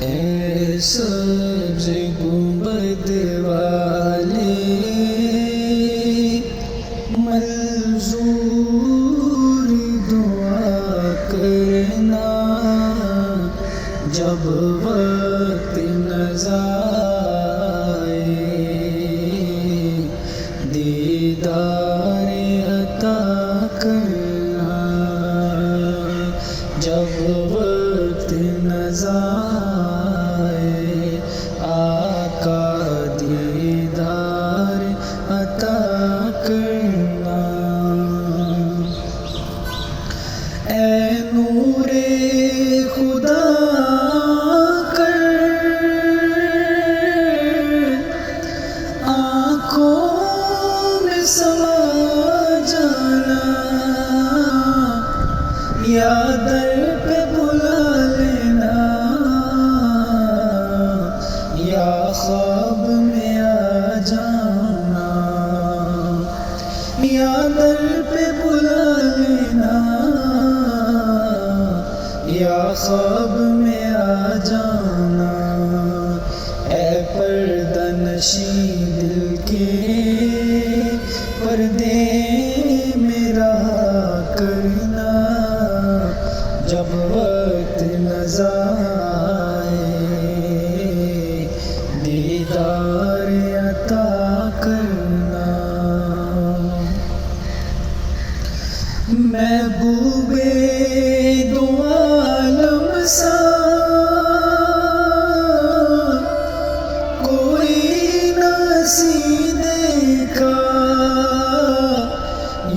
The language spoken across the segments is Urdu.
اے سبز گنبد والے منظور دعا کرنا، جب وقت نظر آئے دیدار عطا کرنا، جب وقت نظر آئے آقا دیدار عطا کرنا۔ اے نور خدا کر آنکھوں میں سما جانا، یا در پہ بلا لینا، یا خواب میں آ جانا، یا در پہ بلا لینا، یا خواب میں آ جانا۔ اے پردہ نشیں دل کے پردے میں رہا کرنا، جب وقت نظر آئے دیدار عطا کرنا۔ محبوب دو عالم سا کوئی ناسی دیکھا،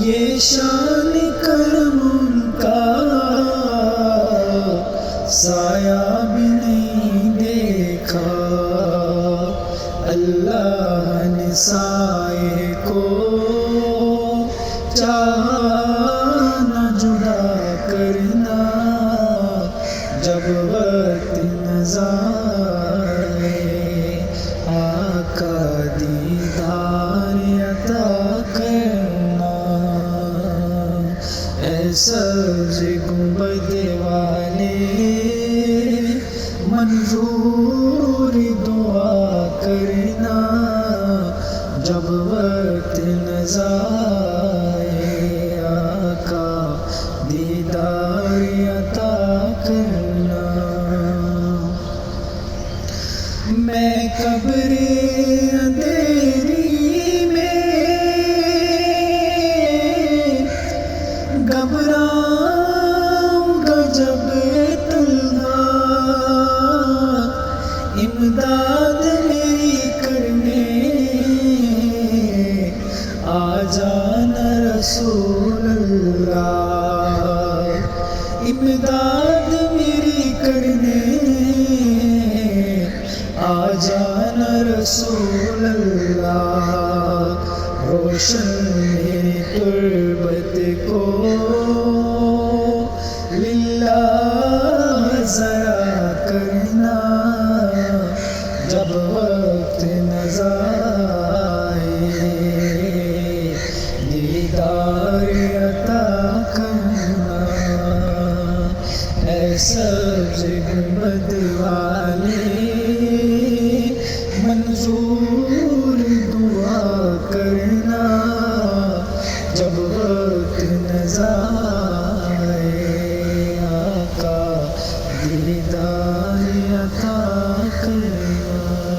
یہ شان کرم ان کا سایہ بھی نہیں دیکھا۔ اللہ نے سائے کو چاہا نہ جدا کرنا، جب وقت نظر آئے آقا دیدار عطا کرنا۔ اے سبز گنبد والے منظور دعا کرنا، جب وقت نظر آئے آقا دیدار عطا کرنا۔ میں قبر اندھیری میں گھبراؤں گا جب تنہا، امداد میری کرنے آ جانا رسول اللہ، امداد میری کرنے آ جانا رسول اللہ۔ روشن میری تربت کو للہ ذرا کرنا، جب وقت نظر آئے دیدار عطا کرنا۔ اے سبز گنبد والے منظور دعا کرنا، جب وقت نظر آئے آقا دیدار عطا کرنا۔